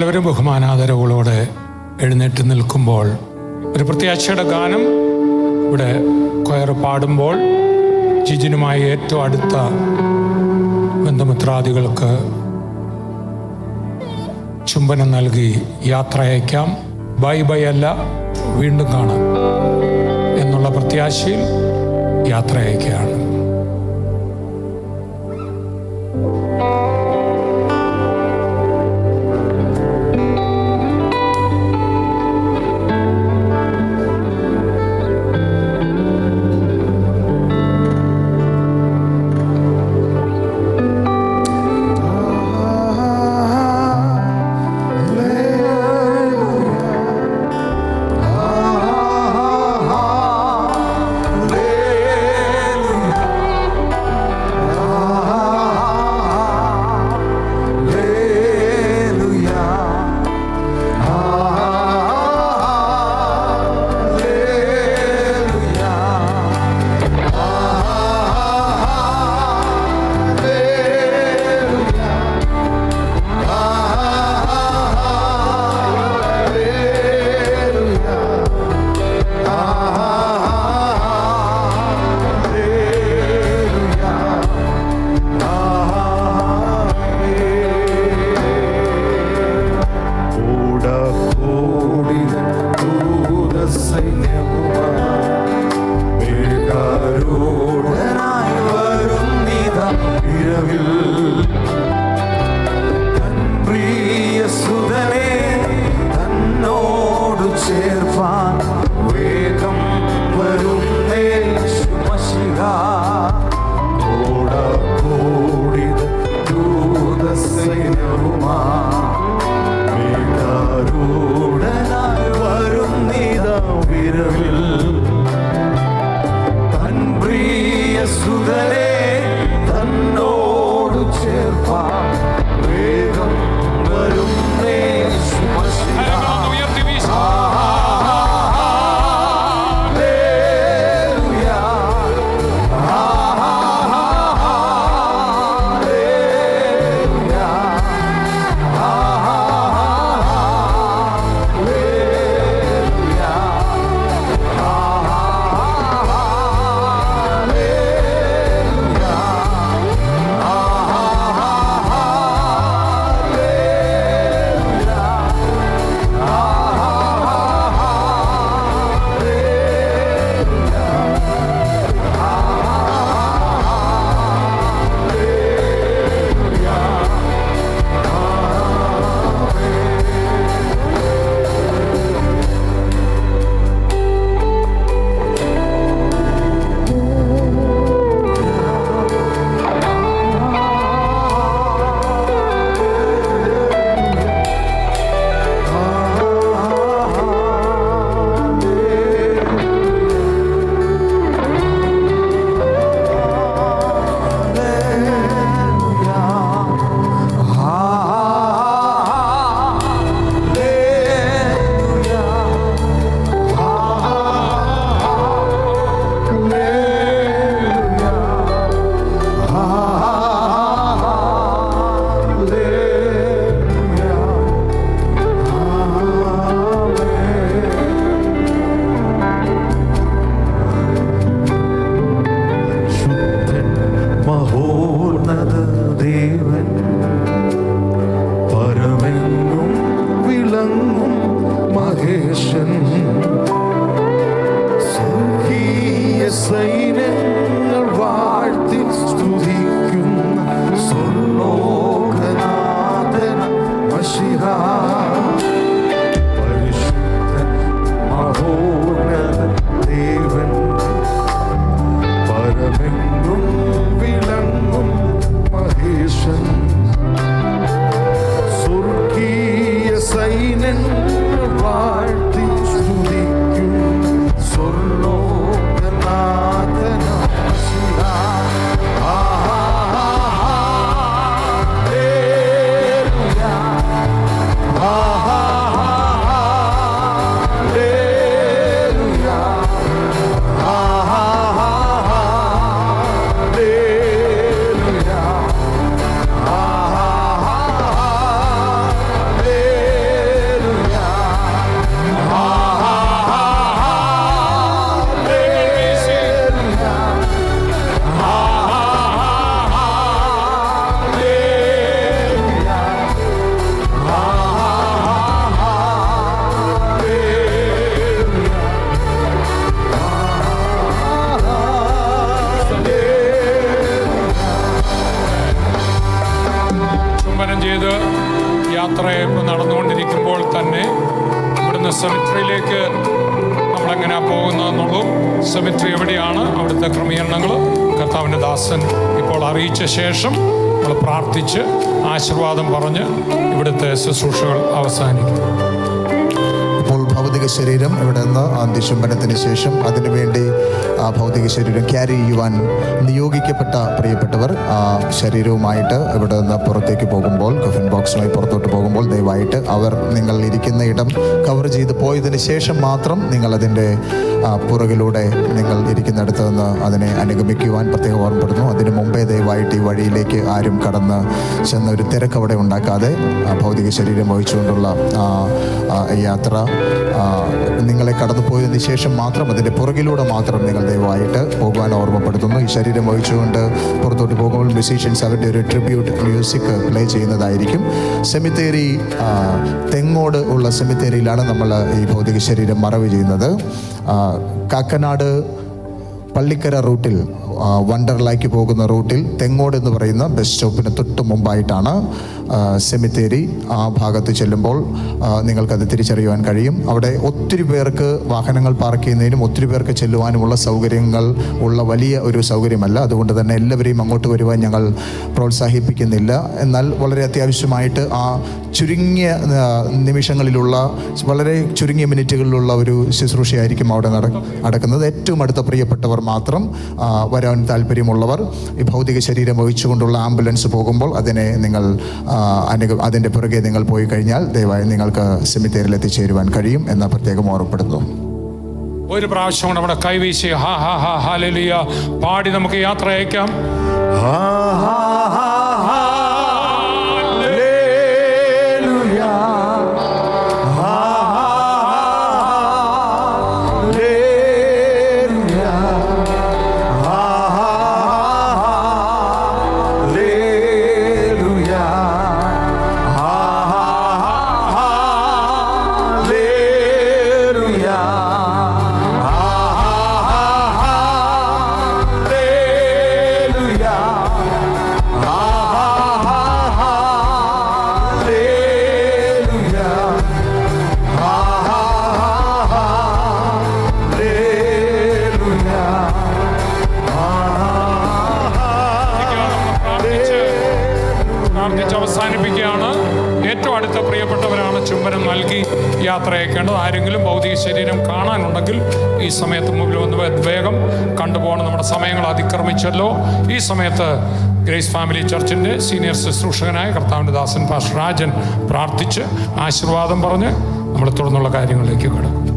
എല്ലാവരും ബഹുമാനാദരവുകളോടെ എഴുന്നേറ്റ് നിൽക്കുമ്പോൾ ഒരു പ്രത്യാശയുടെ ഗാനം ഇവിടെ കൊയർ പാടുമ്പോൾ ജിജിനുമായി ഏറ്റവും അടുത്ത ബന്ധുമിത്രാദികൾക്ക് ചുംബനം നൽകി യാത്ര അയക്കാം. ബൈ ബൈ അല്ല, വീണ്ടും കാണാം എന്നുള്ള പ്രത്യാശയിൽ യാത്ര അയക്കുകയാണ്. നടന്നുകൊണ്ടിരിക്കുമ്പോൾ തന്നെ ഇവിടുന്ന് സെമിട്രിയിലേക്ക് നമ്മളെങ്ങനെയാണ് പോകുന്നതെന്നുള്ളൂ, സെമിട്രി എവിടെയാണ്, അവിടുത്തെ ക്രമീകരണങ്ങൾ കർത്താവിൻ്റെ ദാസൻ ഇപ്പോൾ അറിയിച്ച ശേഷം നമ്മൾ പ്രാർത്ഥിച്ച് ആശീർവാദം പറഞ്ഞ് ഇവിടുത്തെ ശുശ്രൂഷകൾ അവസാനിക്കും. ഇപ്പോൾ ഭൗതിക ശരീരം ഇവിടെ നിന്ന് അന്ത്യചുംബനത്തിന് ശേഷം അതിനുവേണ്ടി ആ ഭൗതിക ശരീരം ക്യാരി ചെയ്യുവാൻ നിയോഗിക്കപ്പെട്ട പ്രിയപ്പെട്ടവർ ആ ശരീരവുമായിട്ട് ഇവിടെ നിന്ന് പുറത്തേക്ക് പോകുമ്പോൾ, കഫൻ ബോക്സുമായി പുറത്തോട്ട് പോകുമ്പോൾ ദയവായിട്ട് അവർ നിങ്ങൾ ഇരിക്കുന്ന ഇടം കവർ ചെയ്ത് പോയതിന് ശേഷം മാത്രം നിങ്ങളതിൻ്റെ പുറകിലൂടെ നിങ്ങൾ ഇരിക്കുന്നിടത്ത് നിന്ന് അതിനെ അനുഗമിക്കുവാൻ പ്രത്യേകം ഓർമ്മപ്പെടുന്നു. അതിനു മുമ്പേ ദയവായിട്ട് ഈ വഴിയിലേക്ക് ആരും കടന്ന് ചെന്ന ഒരു തിരക്ക് അവിടെ ഉണ്ടാക്കാതെ ഭൗതിക ശരീരം വഹിച്ചുകൊണ്ടുള്ള യാത്ര നിങ്ങളെ കടന്നു പോയതിന് ശേഷം മാത്രം അതിൻ്റെ പുറകിലൂടെ മാത്രം നിങ്ങൾ ദയവായിട്ട് പോകുവാൻ ഓർമ്മപ്പെടുത്തുന്നു. ഈ ശരീരം വഹിച്ചുകൊണ്ട് പുറത്തോട്ട് പോകുമ്പോൾ മ്യൂസീഷ്യൻസ് അവരുടെ ഒരു ട്രിബ്യൂട്ട് മ്യൂസിക് പ്ലേ ചെയ്യുന്നതായിരിക്കും. സെമിത്തേരി തെങ്ങോട് ഉള്ള സെമിത്തേരിയിലാണ് നമ്മൾ ഈ ഭൗതിക ശരീരം മറവ് ചെയ്യുന്നത്. കാക്കനാട് പള്ളിക്കര റൂട്ടിൽ വണ്ടർലായ്ക്ക് പോകുന്ന റൂട്ടിൽ തെങ്ങോട് എന്ന് പറയുന്ന ബസ് സ്റ്റോപ്പിന് തൊട്ട് മുമ്പായിട്ടാണ് സെമിത്തേരി. ആ ഭാഗത്ത് ചെല്ലുമ്പോൾ നിങ്ങൾക്കത് തിരിച്ചറിയുവാൻ കഴിയും. അവിടെ ഒത്തിരി പേർക്ക് വാഹനങ്ങൾ പാർക്ക് ചെയ്യുന്നതിനും ഒത്തിരി പേർക്ക് ചെല്ലുവാനുമുള്ള സൗകര്യങ്ങൾ ഉള്ള വലിയ ഒരു സൗകര്യമല്ല. അതുകൊണ്ട് തന്നെ എല്ലാവരെയും അങ്ങോട്ട് വരുവാൻ ഞങ്ങൾ പ്രോത്സാഹിപ്പിക്കുന്നില്ല. എന്നാൽ വളരെ അത്യാവശ്യമായിട്ട് ആ ചുരുങ്ങിയ നിമിഷങ്ങളിലുള്ള വളരെ ചുരുങ്ങിയ മിനിറ്റുകളിലുള്ള ഒരു ശുശ്രൂഷയായിരിക്കും അവിടെ നടക്കുന്നത്. ഏറ്റവും അടുത്ത പ്രിയപ്പെട്ടവർ മാത്രം വരാൻ താല്പര്യമുള്ളവർ ഈ ഭൗതിക ശരീരം വഹിച്ചുകൊണ്ടുള്ള ആംബുലൻസ് പോകുമ്പോൾ അതിനെ നിങ്ങൾ അതിൻ്റെ പുറകെ നിങ്ങൾ പോയി കഴിഞ്ഞാൽ ദയവായി നിങ്ങൾക്ക് സെമിത്തേരിയിൽ എത്തിച്ചേരുവാൻ കഴിയും എന്ന് പ്രത്യേകം ഓർമ്മപ്പെടുന്നു. ഒരു പ്രാവശ്യം നമ്മുടെ കൈവീശി ഹാ ഹാ ഹാ ഹല്ലേലൂയ പാടി നമുക്ക് യാത്ര അയക്കാം. അവസാനിപ്പിക്കുകയാണ്. ഏറ്റവും അടുത്ത പ്രിയപ്പെട്ടവരാണ് ചുംബനം നൽകി യാത്ര അയക്കേണ്ടത്. ആരെങ്കിലും ഭൗതിക ശരീരം കാണാനുണ്ടെങ്കിൽ ഈ സമയത്ത് മുമ്പിൽ വന്ന് വേഗം കണ്ടുപോകണം. നമ്മുടെ സമയങ്ങൾ അതിക്രമിച്ചല്ലോ. ഈ സമയത്ത് ഗ്രേസ് ഫാമിലി ചർച്ചിൻ്റെ സീനിയർ ശുശ്രൂഷകനായ കർത്താവിൻ്റെ ദാസൻ പാസ്റ്റർ രാജൻ പ്രാർത്ഥിച്ച് ആശീർവാദം പറഞ്ഞ് നമ്മൾ തുടർന്നുള്ള കാര്യങ്ങളിലേക്ക് കടക്കും.